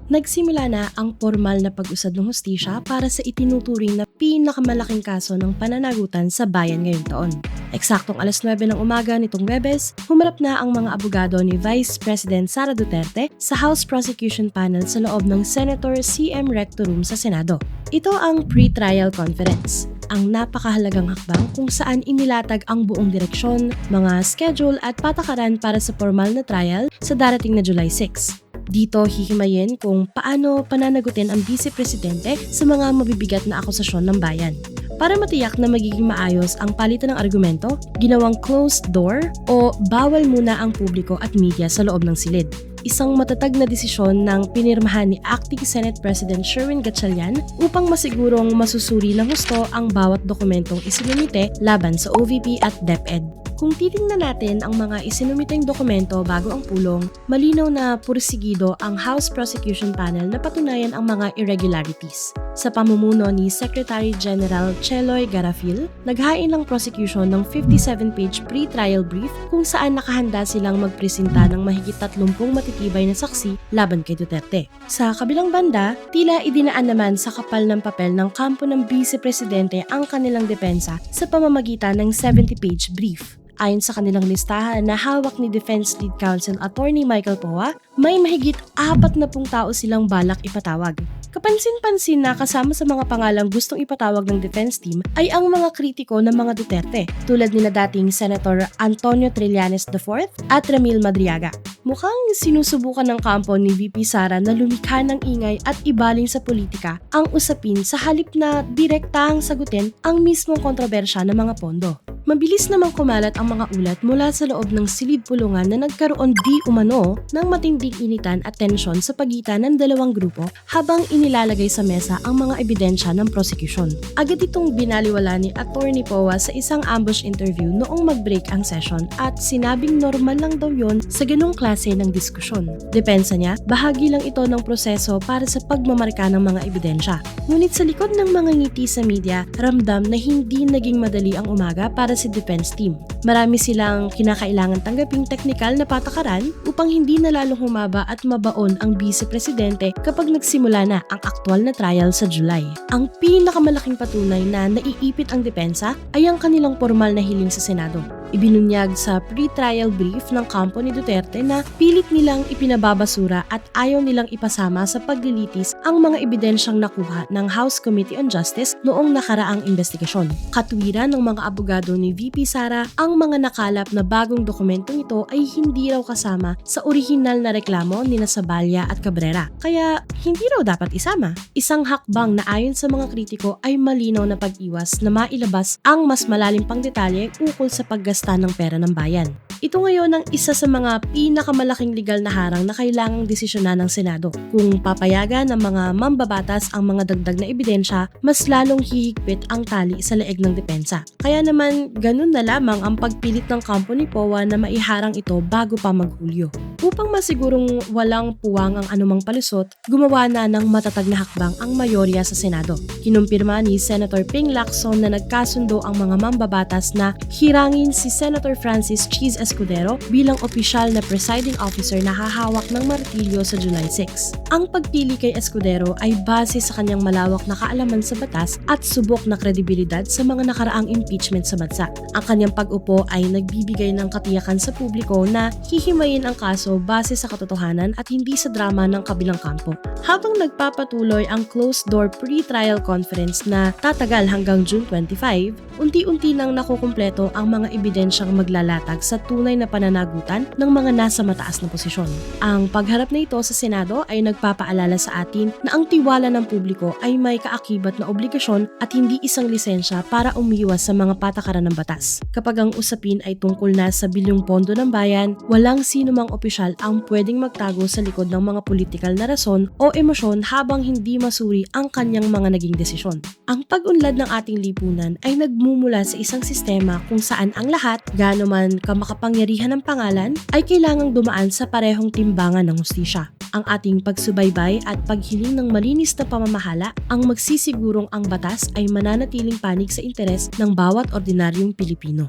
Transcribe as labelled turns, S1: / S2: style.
S1: Nagsimula na ang formal na pag-usad ng hustisya para sa itinuturing na pinakamalaking kaso ng pananagutan sa bayan ngayong taon. Eksaktong 9:00 ng umaga nitong Huwebes, humarap na ang mga abogado ni Vice President Sara Duterte sa House Prosecution Panel sa loob ng Senator CM Recto Room sa Senado. Ito ang pre-trial conference, ang napakahalagang hakbang kung saan inilatag ang buong direksyon, mga schedule at patakaran para sa formal na trial sa darating na July 6. Dito hihimayin kung paano pananagutin ang Vice Presidente sa mga mabibigat na akusasyon ng bayan. Para matiyak na magiging maayos ang palitan ng argumento, ginawang closed door o bawal muna ang publiko at media sa loob ng silid. Isang matatag na desisyon ng pinirmahan ni Acting Senate President Sherwin Gatchalian upang masigurong masusuri ng husto ang bawat dokumentong isinumite laban sa OVP at DepEd. Kung titingnan natin ang mga isinumiteng dokumento bago ang pulong, malinaw na pursigido ang House Prosecution Panel na patunayan ang mga irregularities. Sa pamumuno ni Secretary General Cheloy Garafil, naghain ng prosecution ng 57-page pre-trial brief kung saan nakahanda silang magpresenta ng mahigit 30 matitibay na saksi laban kay Duterte. Sa kabilang banda, tila idinaan naman sa kapal ng papel ng kampo ng Vice Presidente ang kanilang depensa sa pamamagitan ng 70-page brief. Ayon sa kanilang listahan na hawak ni Defense Lead Counsel Attorney Michael Poa, may mahigit 40 tao silang balak ipatawag. Kapansin-pansin na kasama sa mga pangalang gustong ipatawag ng defense team ay ang mga kritiko ng mga Duterte, tulad nila dating Senator Antonio Trillanes IV at Ramil Madriaga. Mukhang sinusubukan ng kampo ni VP Sara na lumikha ng ingay at ibaling sa politika ang usapin sa halip na direktahang sagutin ang mismong kontrobersya ng mga pondo. Mabilis namang kumalat ang mga ulat mula sa loob ng silid-pulungan na nagkaroon di umano ng matinding initan at tensyon sa pagitan ng dalawang grupo habang inilalagay sa mesa ang mga ebidensya ng prosecution. Agad itong binaliwala ni Attorney Poa sa isang ambush interview noong mag-break ang session at sinabing normal lang daw yon sa ganung klase ng diskusyon. Depensa niya, bahagi lang ito ng proseso para sa pagmamarka ng mga ebidensya. Ngunit sa likod ng mga ngiti sa media, ramdam na hindi naging madali ang umaga para sa defense team. Marami silang kinakailangan tanggaping teknikal na patakaran upang hindi na lalong humaba at mabaon ang Vice Presidente kapag nagsimula na ang aktwal na trial sa July. Ang pinakamalaking patunay na naiipit ang depensa ay ang kanilang formal na hiling sa Senado. Ibinunyag sa pre-trial brief ng kampo ni Duterte na pilit nilang ipinababasura at ayaw nilang ipasama sa paglilitis ang mga ebidensyang nakuha ng House Committee on Justice noong nakaraang investigasyon. Katwiran ng mga abogado ni VP Sara, ang mga nakalap na bagong dokumentong ito ay hindi raw kasama sa orihinal na reklamo ni Saballa at Cabrera, kaya hindi raw dapat isama. Isang hakbang na ayon sa mga kritiko ay malinaw na pag-iwas na mailabas ang mas malalim pang detalye ukol sa paggastos ng pera ng bayan. Ito ngayon ang isa sa mga pinakamalaking legal na harang na kailangang desisyonan ng Senado. Kung papayagan ng mga mambabatas ang mga dagdag na ebidensya, mas lalong hihigpit ang tali sa leeg ng depensa. Kaya naman, ganun na lamang ang pagpilit ng kampo ni Poa na maiharang ito bago pa maghulyo. Upang masigurong walang puwang ang anumang palusot, gumawa na ng matatag na hakbang ang mayorya sa Senado. Kinumpirma ni Senator Ping Lacson na nagkasundo ang mga mambabatas na hirangin si Senator Francis Cheese Escudero bilang opisyal na presiding officer na hahawak ng martilyo sa July 6. Ang pagpili kay Escudero ay base sa kanyang malawak na kaalaman sa batas at subok na kredibilidad sa mga nakaraang impeachment sa bansa. Ang kanyang pag-upo ay nagbibigay ng katiyakan sa publiko na hihimayin ang kaso base sa katotohanan at hindi sa drama ng kabilang kampo. Habang nagpapatuloy ang closed-door pre-trial conference na tatagal hanggang June 25, unti-unti nang nakukumpleto ang mga ebidensyang maglalatag sa tunay na pananagutan ng mga nasa mataas na posisyon. Ang pagharap na ito sa Senado ay nagpapaalala sa atin na ang tiwala ng publiko ay may kaakibat na obligasyon at hindi isang lisensya para umiwas sa mga patakaran ng batas. Kapag ang usapin ay tungkol na sa bilyong pondo ng bayan, walang sinumang opisyal ang pwedeng magtago sa likod ng mga politikal na rason o emosyon habang hindi masuri ang kanyang mga naging desisyon. Ang pag-unlad ng ating lipunan ay nagmumula sa isang sistema kung saan ang lahat, gaano man kamakapangyarihan ng pangalan, ay kailangang dumaan sa parehong timbangan ng hustisya. Ang ating pagsubaybay at paghiling ng malinis na pamamahala ang magsisigurong ang batas ay mananatiling panig sa interes ng bawat ordinaryong Pilipino.